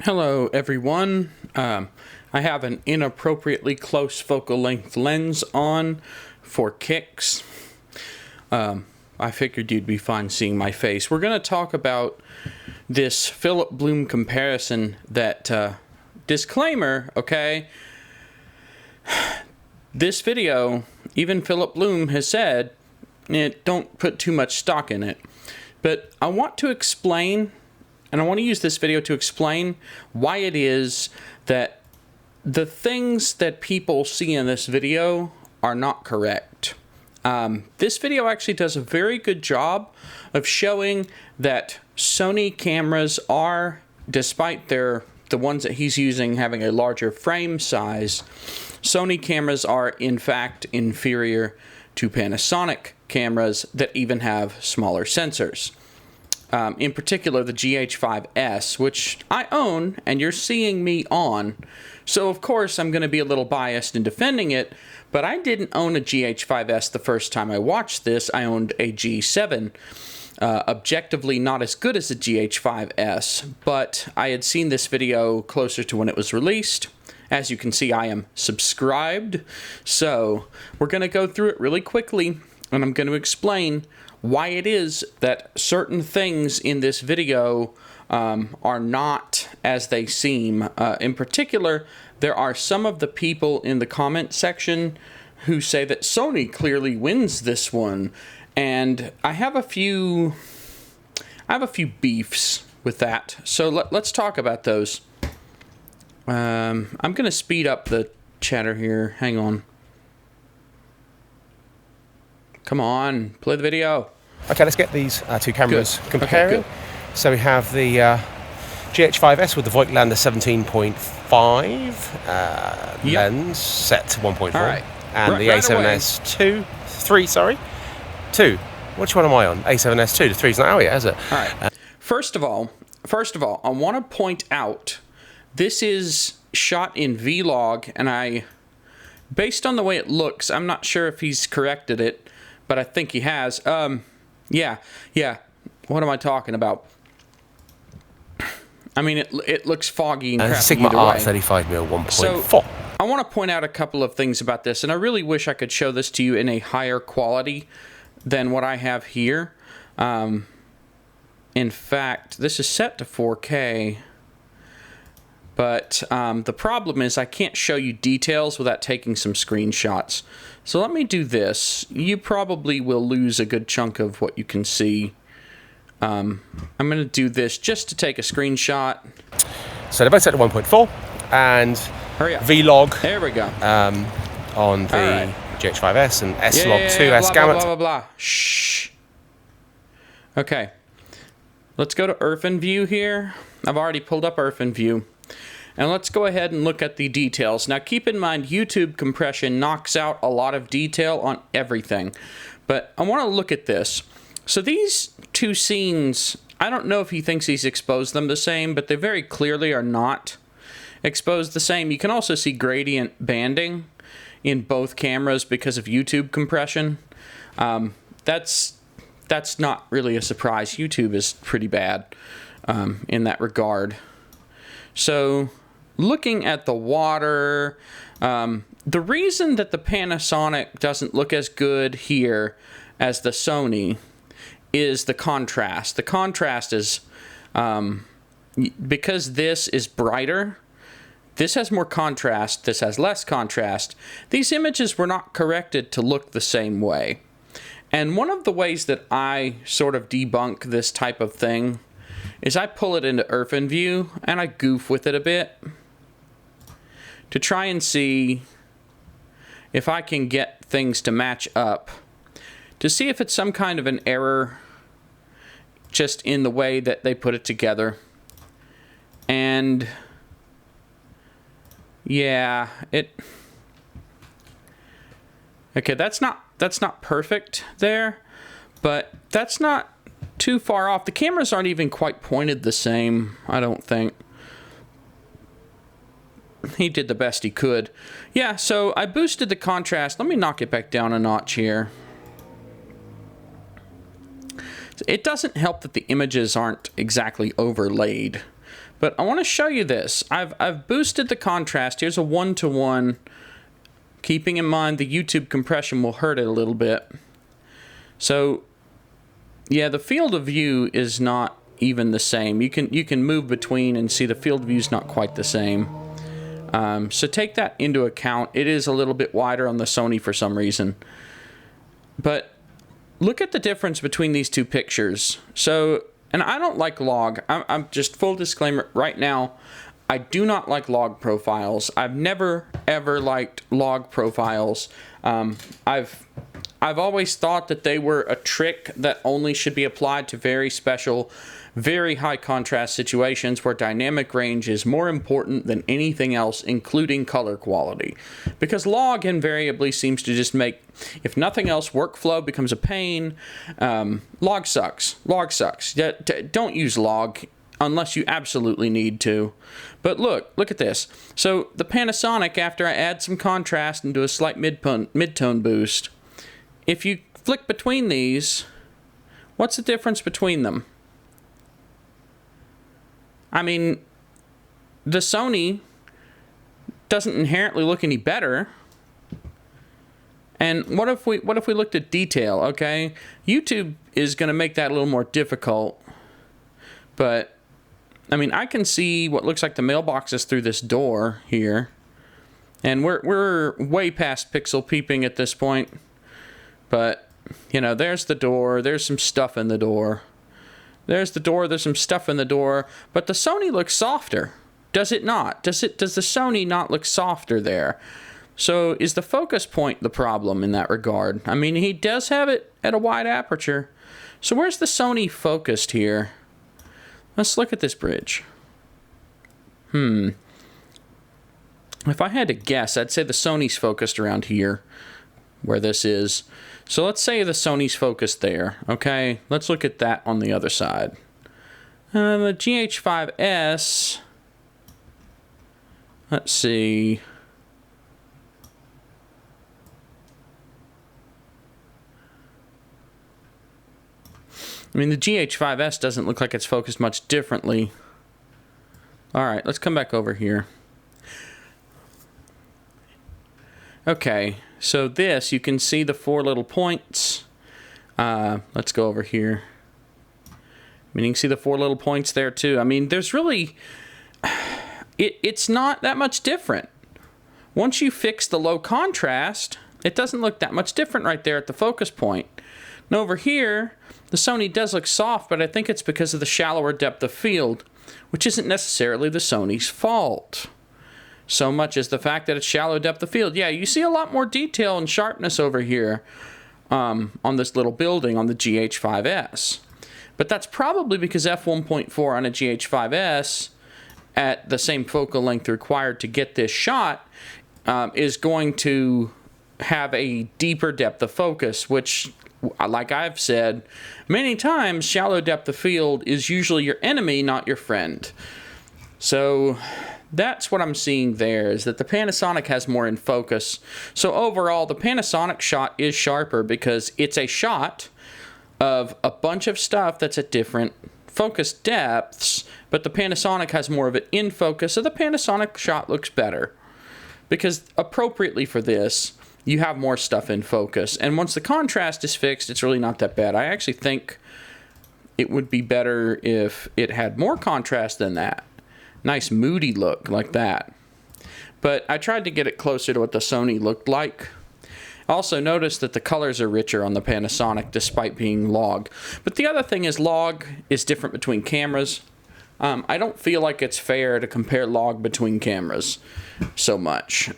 Hello everyone. I have an inappropriately close focal length lens on for kicks. I figured you'd be fine seeing my face. We're going to talk about this Philip Bloom comparison that, disclaimer, okay? This video, even Philip Bloom has said, don't put too much stock in it. But I want to explain, and I want to use this video to explain why it is that the things that people see in this video are not correct. This video actually does a very good job of showing that Sony cameras are, despite the ones that he's using having a larger frame size, Sony cameras are in fact inferior to Panasonic cameras that even have smaller sensors. In particular, the GH5S, which I own, and you're seeing me on. So, of course, I'm going to be a little biased in defending it, but I didn't own a GH5S the first time I watched this. I owned a G7, objectively not as good as a GH5S, but I had seen this video closer to when it was released. As you can see, I am subscribed, so we're going to go through it really quickly, and I'm going to explain why it is that certain things in this video are not as they seem. In particular, there are some of the people in the comment section who say that Sony clearly wins this one, and I have a few beefs with that. So let's talk about those. I'm going to speed up the chatter here. Hang on. Come on, play the video. Okay, let's get these two cameras comparing. Okay, so we have the GH5S with the Voigtlander 17.5 lens set to 1.4, right. And the A7S 2. Which one am I on? A7S 2. The 3's not out yet, is it? All right. First of all, I want to point out this is shot in Vlog, and based on the way it looks, I'm not sure if he's corrected it, but I think he has. Yeah. What am I talking about? I mean, it looks foggy and crappy Sigma either Art way. 35mm 1.4. So, I want to point out a couple of things about this, and I really wish I could show this to you in a higher quality than what I have here. In fact, this is set to 4K, but the problem is I can't show you details without taking some screenshots. So let me do this. You probably will lose a good chunk of what you can see. I'm going to do this just to take a screenshot. So they're both set to 1.4 and Vlog. There we go. On the GH5S and S-Log 2 S gamut. Blah, blah, blah. Shh. Okay. Let's go to OpenView here. I've already pulled up OpenView. And let's go ahead and look at the details. Now keep in mind, YouTube compression knocks out a lot of detail on everything. But I want to look at this. So these two scenes, I don't know if he thinks he's exposed them the same, but they very clearly are not exposed the same. You can also see gradient banding in both cameras because of YouTube compression. That's not really a surprise. YouTube is pretty bad in that regard. So, looking at the water, the reason that the Panasonic doesn't look as good here as the Sony is the contrast. The contrast is, because this is brighter, this has more contrast, this has less contrast. These images were not corrected to look the same way. And one of the ways that I sort of debunk this type of thing is I pull it into OpenView and I goof with it a bit to try and see if I can get things to match up, to see if it's some kind of an error just in the way that they put it together. And yeah, okay, that's not perfect there, but that's not too far off. The cameras aren't even quite pointed the same, I don't think. He did the best he could. Yeah, so I boosted the contrast. Let me knock it back down a notch here. It doesn't help that the images aren't exactly overlaid. But I want to show you this. I've boosted the contrast. Here's a 1-to-1. Keeping in mind the YouTube compression will hurt it a little bit. So, yeah, the field of view is not even the same. You can move between and see the field of view is not quite the same. So take that into account. It is a little bit wider on the Sony for some reason. But look at the difference between these two pictures. So, and I don't like log. I'm just full disclaimer right now. I do not like log profiles. I've never ever liked log profiles. I've always thought that they were a trick that only should be applied to very special, very high contrast situations where dynamic range is more important than anything else, including color quality. Because log invariably seems to just make, if nothing else, workflow becomes a pain. Log sucks. Log sucks. Don't use log unless you absolutely need to. But look at this. So the Panasonic, after I add some contrast and do a slight mid-tone boost, if you flick between these, what's the difference between them? I mean, the Sony doesn't inherently look any better. And what if we looked at detail, okay? YouTube is going to make that a little more difficult. But I mean, I can see what looks like the mailboxes through this door here. And we're way past pixel peeping at this point. But, you know, there's the door. There's some stuff in the door. There's the door. There's some stuff in the door. But the Sony looks softer. Does it not? Does the Sony not look softer there? So is the focus point the problem in that regard? I mean, he does have it at a wide aperture. So where's the Sony focused here? Let's look at this bridge. If I had to guess, I'd say the Sony's focused around here, where this is. So let's say the Sony's focused there, okay? Let's look at that on the other side. The GH5S, let's see. I mean, the GH5S doesn't look like it's focused much differently. All right, let's come back over here. Okay, so this, you can see the 4 little points. Let's go over here. I mean, you can see the 4 little points there too. I mean, there's really, it's not that much different. Once you fix the low contrast, it doesn't look that much different right there at the focus point. Now over here, the Sony does look soft, but I think it's because of the shallower depth of field, which isn't necessarily the Sony's fault so much as the fact that it's shallow depth of field. Yeah, you see a lot more detail and sharpness over here on this little building on the GH5S. But that's probably because f1.4 on a GH5S at the same focal length required to get this shot is going to have a deeper depth of focus, which, like I've said many times, shallow depth of field is usually your enemy, not your friend. So that's what I'm seeing there, is that the Panasonic has more in focus. So overall, the Panasonic shot is sharper because it's a shot of a bunch of stuff that's at different focus depths, but the Panasonic has more of it in focus, so the Panasonic shot looks better. Because appropriately for this, you have more stuff in focus. And once the contrast is fixed, it's really not that bad. I actually think it would be better if it had more contrast than that. Nice moody look like that. But I tried to get it closer to what the Sony looked like. Also notice that the colors are richer on the Panasonic despite being log. But the other thing is log is different between cameras. I don't feel like it's fair to compare log between cameras so much.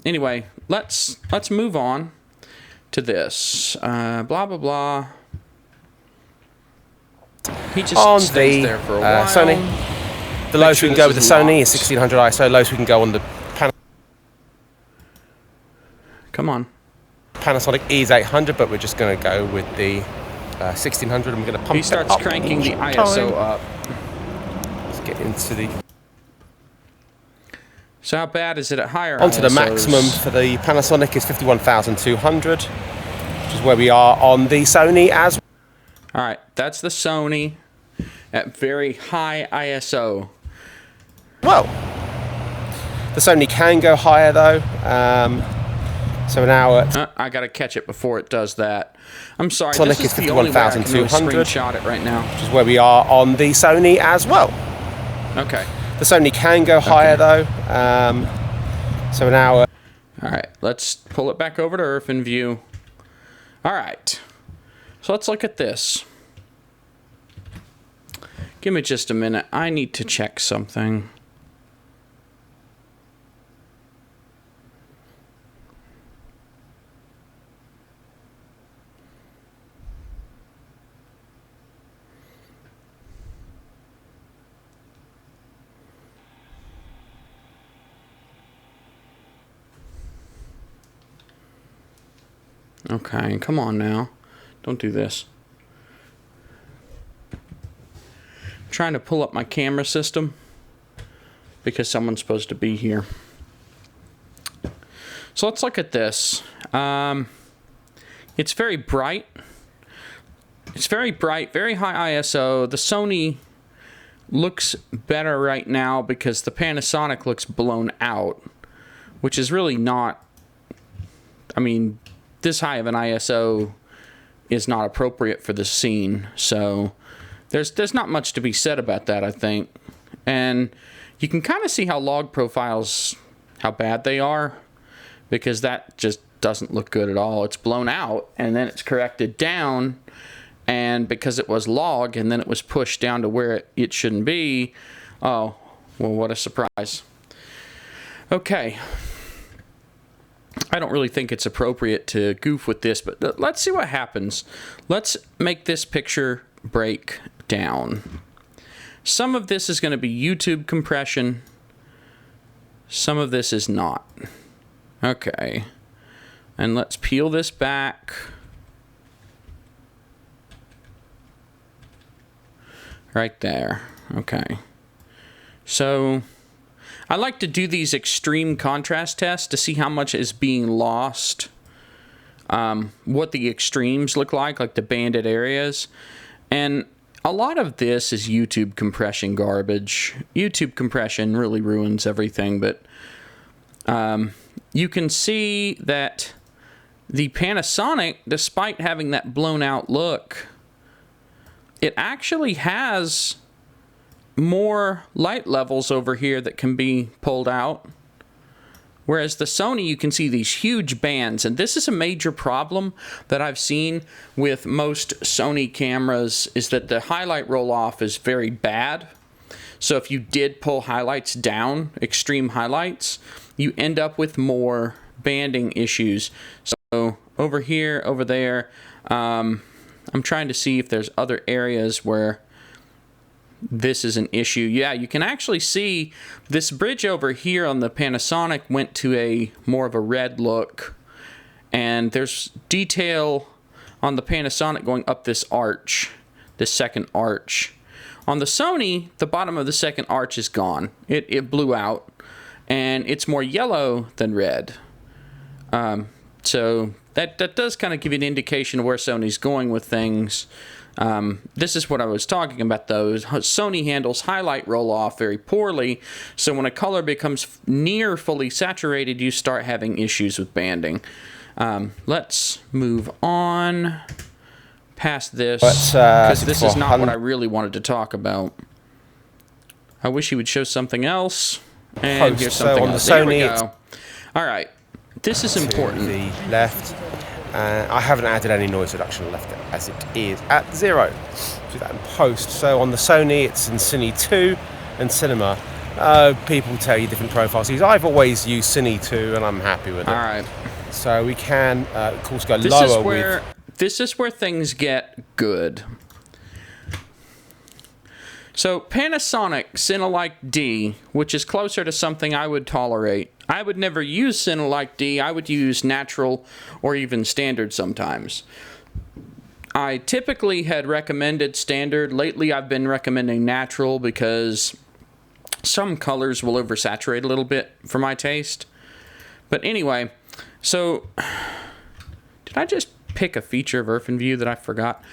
Anyway, let's move on to this. Blah, blah, blah. He just on stays the there for a while. Sony. The lowest we can go with the Sony is 1600 ISO. Lowest we can go on the Come on. Panasonic is 800, but we're just going to go with the 1600, and we're going to pump He starts it up cranking the each ISO time. up. Let's get into the So how bad is it at higher onto the ISOs? maximum for the Panasonic is 51,200, which is where we are on the Sony as. All right, that's the Sony at very high ISO. well. The Sony can go higher though. So now I gotta catch it before it does that. I'm sorry. Sonic this is the only way I can really 51,200. screenshot it right now. which is where we are on the Sony as well. Okay. The Sony can go higher though. So now All right. Let's pull it back over to Earth in view. All right. So let's look at this. Give me just a minute. I need to check something. Okay, come on now. Don't do this. I'm trying to pull up my camera system because someone's supposed to be here. So let's look at this. It's very bright. It's very bright, very high ISO. The Sony looks better right now because the Panasonic looks blown out, which is really not, I mean, this high of an ISO is not appropriate for the scene. So there's not much to be said about that, I think. And you can kind of see how log profiles, how bad they are, because that just doesn't look good at all. It's blown out and then it's corrected down, and because it was log and then it was pushed down to where it shouldn't be. Oh, well, what a surprise. Okay. I don't really think it's appropriate to goof with this, but let's see what happens. Let's make this picture break down. Some of this is going to be YouTube compression. Some of this is not. Okay. And let's peel this back. Right there. Okay. So I like to do these extreme contrast tests to see how much is being lost, what the extremes look like the banded areas. And a lot of this is YouTube compression garbage. YouTube compression really ruins everything, but you can see that the Panasonic, despite having that blown out look, it actually has more light levels over here that can be pulled out. Whereas the Sony, you can see these huge bands, and this is a major problem that I've seen with most Sony cameras, is that the highlight roll-off is very bad. So if you did pull highlights down, extreme highlights, you end up with more banding issues. So over here, over there, I'm trying to see if there's other areas where this is an issue. Yeah, you can actually see this bridge over here on the Panasonic went to a more of a red look, and there's detail on the Panasonic going up this arch, this second arch. On the Sony, the bottom of the second arch is gone. It blew out, and it's more yellow than red. So that does kind of give you an indication of where Sony's going with things. This is what I was talking about, though. Sony handles highlight roll-off very poorly, so when a color becomes near fully saturated, you start having issues with banding. Let's move on past this, because this is not what I really wanted to talk about. I wish he would show something else. And here's something else. There we go. All right. This is important. The left. I haven't added any noise reduction left as it is at 0. Do that in post. So on the Sony, it's in Cine 2 and Cinema. People tell you different profiles. I've always used Cine 2 and I'm happy with it. All right. So we can, of course, go lower with... This is where things get good. So Panasonic Cinelike D, which is closer to something I would tolerate. I would never use Cinelike D. I would use natural or even standard sometimes. I typically had recommended standard. Lately I've been recommending natural because some colors will oversaturate a little bit for my taste. But anyway, so did I just pick a feature of Earth in View that I forgot?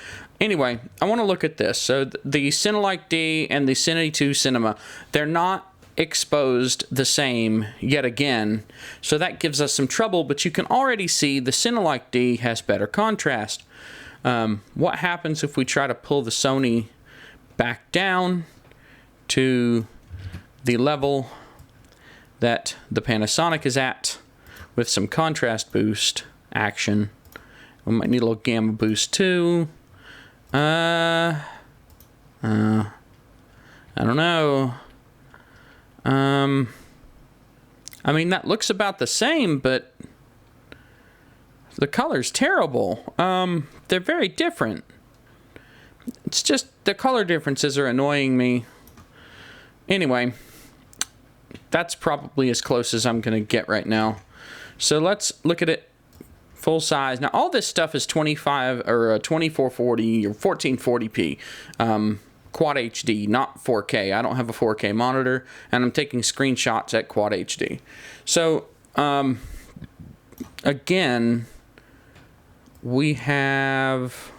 Anyway, I want to look at this. So the Cinelike D and the Cine 2 Cinema, they're not exposed the same yet again, so that gives us some trouble, but you can already see the Cinelike D has better contrast. What happens if we try to pull the Sony back down to the level that the Panasonic is at with some contrast boost action? We might need a little gamma boost too. I don't know. I mean, that looks about the same, but the color's terrible. They're very different. It's just the color differences are annoying me. Anyway, that's probably as close as I'm going to get right now. So let's look at it full size. Now, all this stuff is 25 or 2440 or 1440p. Quad HD, not 4K. I don't have a 4K monitor, and I'm taking screenshots at Quad HD. So, again, we have...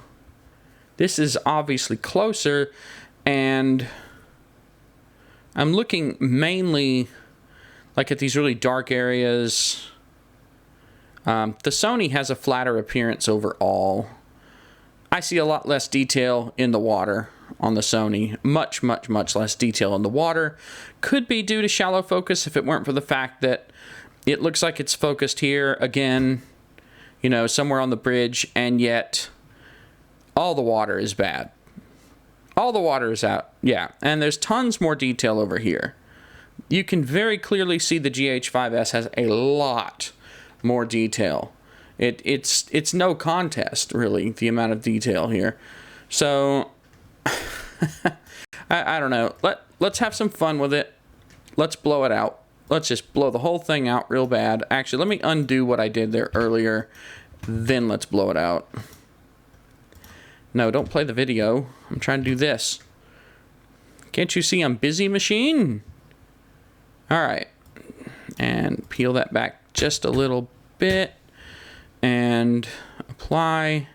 This is obviously closer, and I'm looking mainly like at these really dark areas. The Sony has a flatter appearance overall. I see a lot less detail in the water on the Sony. Much, much, much less detail in the water. Could be due to shallow focus if it weren't for the fact that it looks like it's focused here again, you know, somewhere on the bridge, and yet all the water is bad. All the water is out. Yeah, and there's tons more detail over here. You can very clearly see the GH5S has a lot more detail. It's no contest, really, the amount of detail here. So, I don't know. Let's have some fun with it. Let's blow it out. Let's just blow the whole thing out real bad. Actually, let me undo what I did there earlier. Then let's blow it out. No, don't play the video. I'm trying to do this. Can't you see I'm busy, machine? Alright. And peel that back just a little bit. And apply.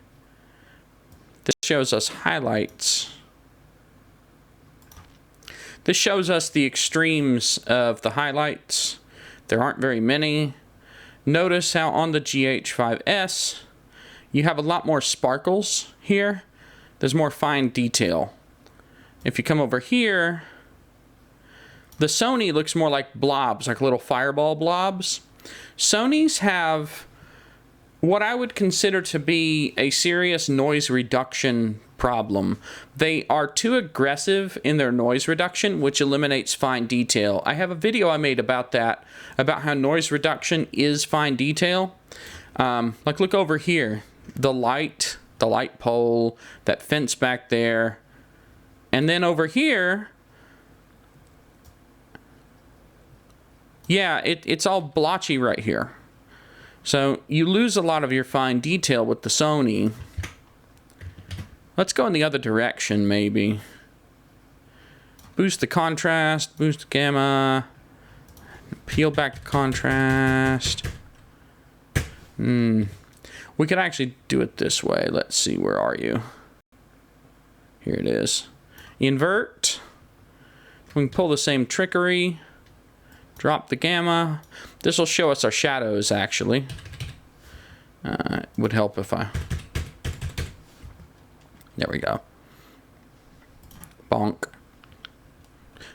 This shows us highlights. This shows us the extremes of the highlights. There aren't very many. Notice how on the GH5S you have a lot more sparkles here. There's more fine detail. If you come over here, the Sony looks more like blobs, like little fireball blobs. Sonys have what I would consider to be a serious noise reduction problem. They are too aggressive in their noise reduction, which eliminates fine detail. I have a video I made about that, about how noise reduction is fine detail. Like, look over here. The light pole, that fence back there. And then over here, yeah, it's all blotchy right here. So you lose a lot of your fine detail with the Sony. Let's go in the other direction, maybe. Boost the contrast, boost the gamma, peel back the contrast. We could actually do it this way. Let's see, where are you? Here it is. Invert. We can pull the same trickery. Drop the gamma. This will show us our shadows, actually. It would help if I... There we go. Bonk.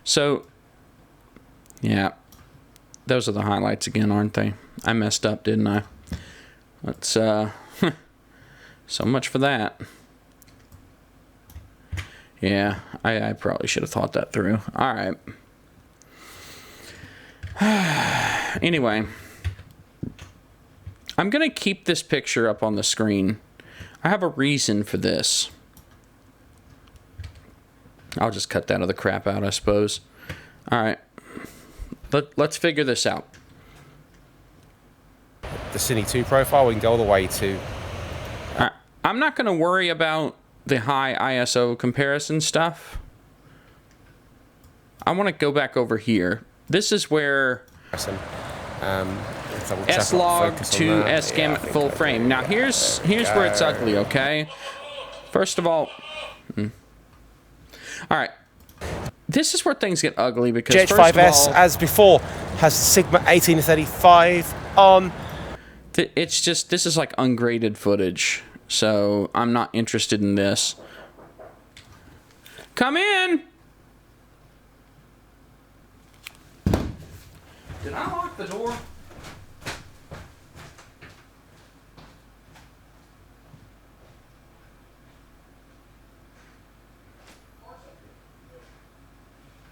So, yeah. Those are the highlights again, aren't they? I messed up, didn't I? Let's, so much for that. Yeah, I probably should have thought that through. Alright. Anyway. I'm going to keep this picture up on the screen. I have a reason for this. I'll just cut that other crap out, I suppose. Alright. Let's figure this out. The Cine 2 profile, we can go all the way to... I'm not going to worry about the high ISO comparison stuff. I want to go back over here. This is where S-Log to S-Gamut full frame. Now here's where it's ugly, okay? First of all... Alright. this is where things get ugly because first of GH5S, all, as before, has Sigma 1835 on. it's just, this is like ungraded footage, so I'm not interested in this. Come in! Did I lock the door?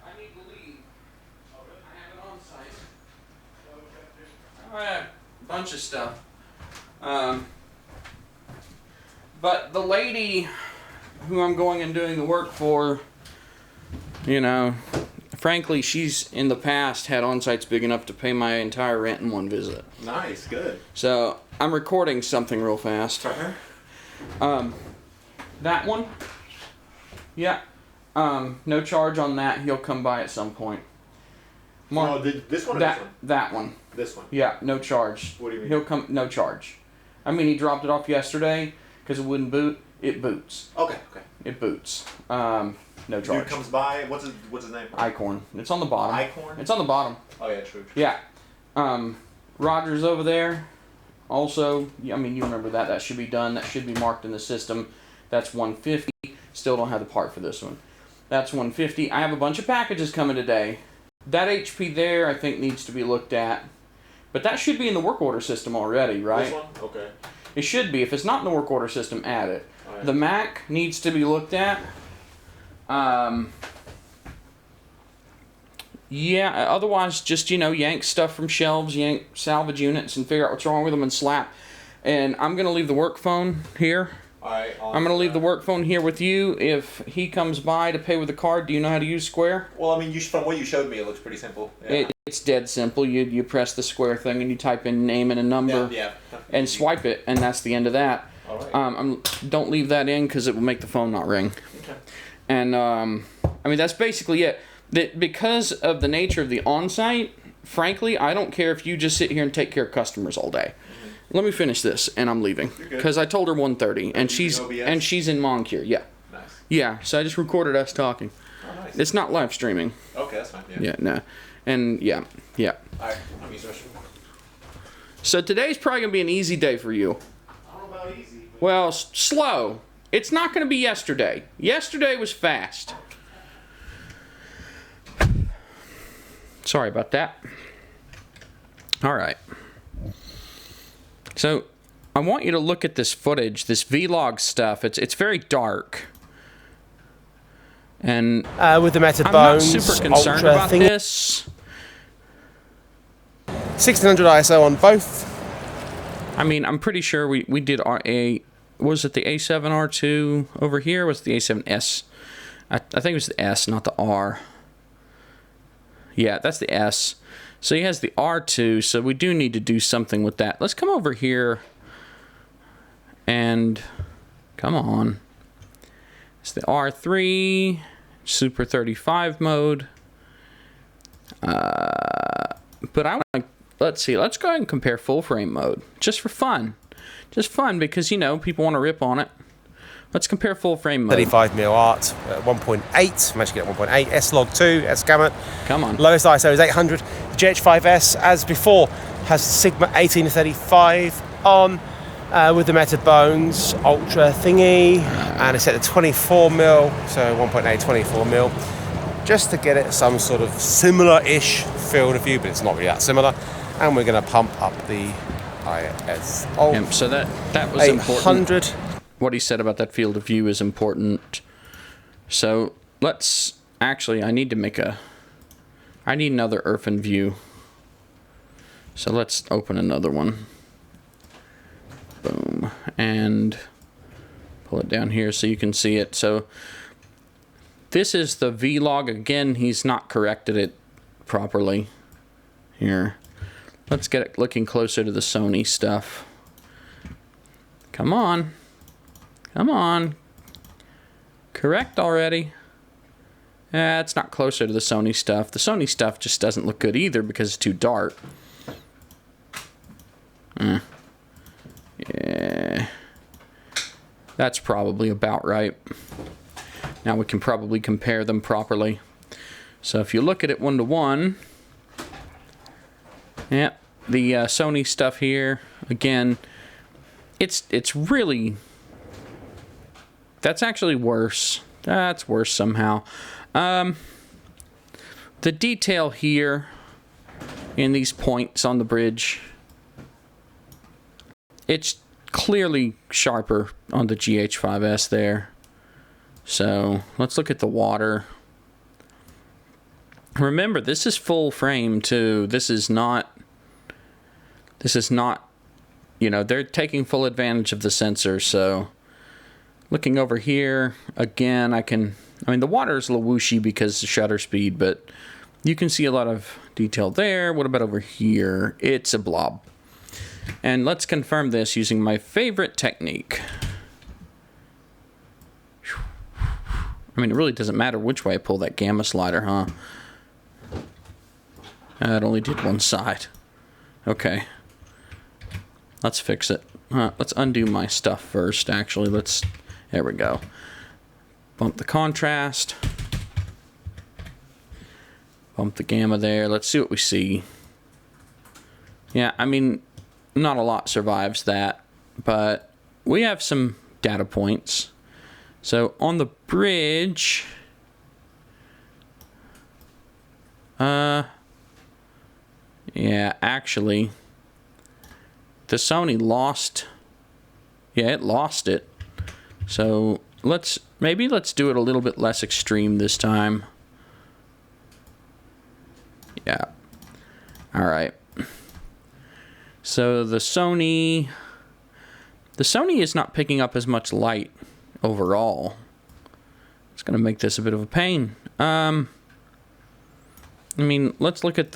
I need to leave. I have it on site. I have a bunch of stuff. But the lady who I'm going and doing the work for, you know, frankly, she's in the past had on-sites big enough to pay my entire rent in one visit. Nice, good. So I'm recording something real fast. That one, yeah. No charge on that. He'll come by at some point. Oh, this one or this one? That one. This one. Yeah, no charge. What do you mean? He'll come, no charge. I mean, he dropped it off yesterday because it wouldn't boot. It boots. Okay. It boots. No charge. Dude comes by. What's his name? Icorn. It's on the bottom. Icorn? It's on the bottom. Oh yeah, true. Yeah. Roger's over there. Also, I mean, you remember that. That should be done. That should be marked in the system. That's 150. Still don't have the part for this one. That's 150. I have a bunch of packages coming today. That HP there, I think, needs to be looked at. But that should be in the work order system already, right? This one? Okay. It should be. If it's not in the work order system, add it. Right. The Mac needs to be looked at. Yeah, otherwise just, you know, yank stuff from shelves, yank salvage units and figure out what's wrong with them and slap. And I'm going to leave the work phone here. Alright. I'm going to leave the work phone here with you. If he comes by to pay with a card, do you know how to use Square? Well, I mean, from what you showed me, it looks pretty simple. Yeah. It's dead simple. You press the Square thing and you type in name and a number and swipe it, and that's the end of that. Alright. Don't leave that in because it will make the phone not ring. Okay. And I mean, that's basically it. Because of the nature of the on-site, frankly, I don't care if you just sit here and take care of customers all day. Let me finish this, and I'm leaving because I told her 1:30, and she's in Moncure. Yeah. Nice. Yeah. So I just recorded us talking. Oh, nice. It's not live streaming. Okay, that's fine. Yeah. No. And yeah. Alright, I'm using the restroom. So today's probably gonna be an easy day for you. I don't know about easy. But... Well, slow. It's not gonna be yesterday. Yesterday was fast. Sorry about that. All right. So, I want you to look at this footage, this vlog stuff. It's very dark. And with the Meta I'm not Bones super concerned Ultra about thing. this. 1600 ISO on both. I mean, I'm pretty sure we did was it the A7R2 over here? Was it the A7S? I think it was the S, not the R. Yeah, that's the S. So he has the R2, so we do need to do something with that. Let's come over here and come on. It's the R3, Super 35 mode. But I want to, let's see, let's go ahead and compare full frame mode, just for fun. Just fun, because, you know, people want to rip on it. Let's compare full frame mode. 35mm art, 1.8, managed to get 1.8, S-Log 2, S-Gamut. Come on. Lowest ISO is 800. The GH5S, as before, has Sigma 1835 on with the Meta Bones Ultra thingy, and it's set to 24mm, so 1.8, 24mm, just to get it some sort of similar-ish field of view, but it's not really that similar. And we're going to pump up the ISO. Yep, so that was 800. Important. What he said about that field of view is important. So let's actually, I need another Irfan view. So let's open another one. Boom. And pull it down here so you can see it. So this is the vlog. Again, he's not corrected it properly here. Let's get it looking closer to the Sony stuff. Come on. Come on. Correct already. It's not closer to the Sony stuff. The Sony stuff just doesn't look good either because it's too dark. Yeah. That's probably about right. Now we can probably compare them properly. So if you look at it 1:1, yeah, the Sony stuff here, again, it's really, that's actually worse. That's worse somehow. The detail here in these points on the bridge, it's clearly sharper on the GH5S there. So let's look at the water. Remember, this is full frame too. This is not, you know, they're taking full advantage of the sensor. So looking over here, again, I mean, the water is a little whooshy because of the shutter speed, but you can see a lot of detail there. What about over here? It's a blob. And let's confirm this using my favorite technique. I mean, it really doesn't matter which way I pull that gamma slider, huh? It only did one side. Okay. Let's fix it. Let's undo my stuff first, actually. There we go. Bump the contrast. Bump the gamma there. Let's see what we see. Yeah, I mean, not a lot survives that, but we have some data points. So on the bridge, yeah, actually, the Sony lost. Yeah, it lost it. So maybe let's do it a little bit less extreme this time. Yeah. All right. So the Sony is not picking up as much light overall. It's going to make this a bit of a pain. I mean, let's look at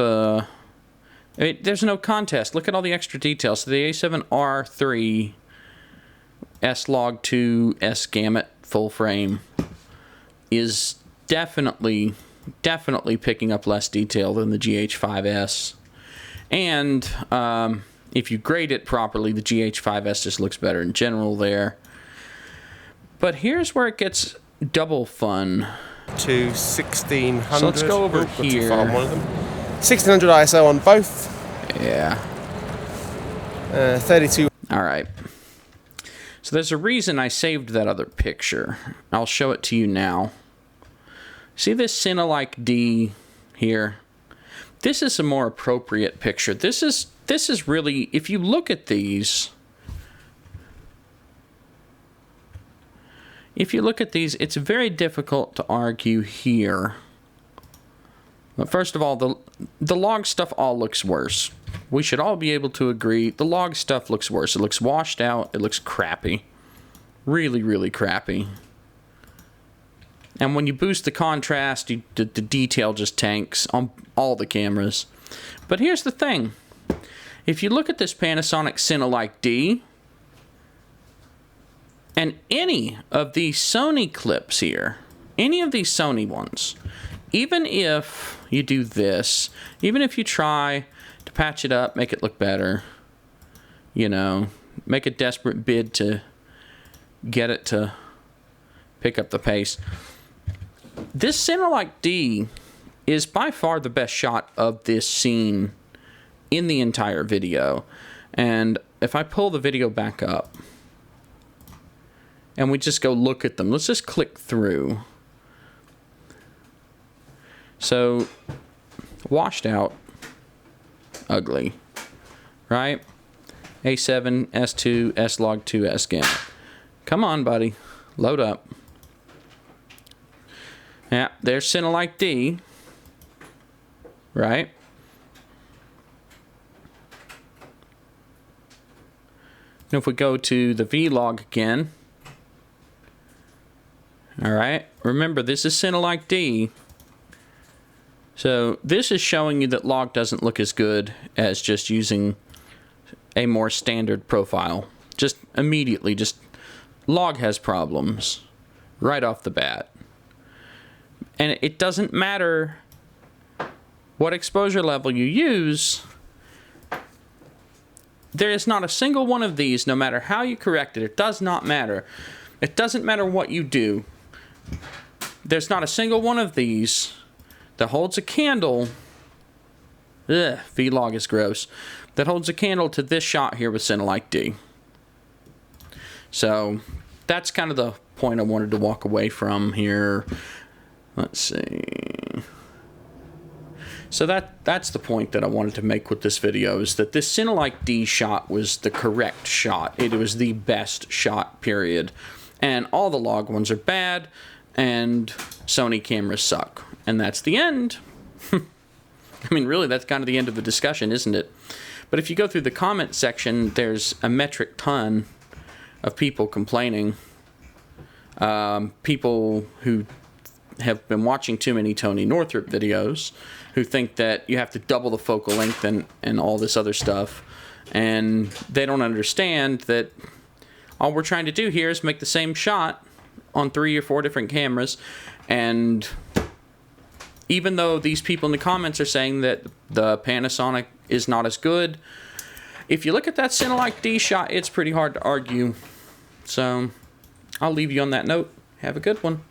there's no contest. Look at all the extra details. So the A7R3 S-Log2 S-Gamut full frame is definitely picking up less detail than the GH5S. And if you grade it properly, the GH5S just looks better in general there. But here's where it gets double fun. To 1600. So let's go over Got too here. far on one of them. 1600 ISO on both. Yeah. 32. All right. So there's a reason I saved that other picture. I'll show it to you now. See this Cinelike D here? This is a more appropriate picture. This is really, if you look at these, it's very difficult to argue here. But first of all, the log stuff all looks worse. We should all be able to agree the log stuff looks worse. It looks washed out. It looks crappy. Really, really crappy. And when you boost the contrast, the detail just tanks on all the cameras. But here's the thing. If you look at this Panasonic Cinelike D, and any of these Sony clips here, any of these Sony ones, even if you do this, even if you try to patch it up, make it look better, you know, make a desperate bid to get it to pick up the pace, this Cinelike D is by far the best shot of this scene in the entire video. And if I pull the video back up and we just go look at them, let's just click through. So, washed out, ugly, right? A7, S2, S-Log2, S-Gamut. Come on, buddy. Load up. Yeah, there's Cinelike D, right? And if we go to the V-Log again, all right, remember this is Cinelike D. So this is showing you that log doesn't look as good as just using a more standard profile. Just immediately, log has problems right off the bat. And it doesn't matter what exposure level you use. There is not a single one of these, no matter how you correct it, it does not matter. It doesn't matter what you do. There's not a single one of these that holds a candle. Ugh, vlog is gross. That holds a candle to this shot here with Cinelike D. So that's kind of the point I wanted to walk away from here. Let's see. So that's the point that I wanted to make with this video, is that this Cinelike D shot was the correct shot. It was the best shot, period. And all the log ones are bad, and Sony cameras suck. And that's the end. I mean, really, that's kind of the end of the discussion, isn't it? But if you go through the comment section, there's a metric ton of people complaining. People who have been watching too many Tony Northrup videos, who think that you have to double the focal length and all this other stuff. And they don't understand that all we're trying to do here is make the same shot on 3 or 4 different cameras. And even though these people in the comments are saying that the Panasonic is not as good, if you look at that Cinelike D shot, it's pretty hard to argue. So I'll leave you on that note. Have a good one.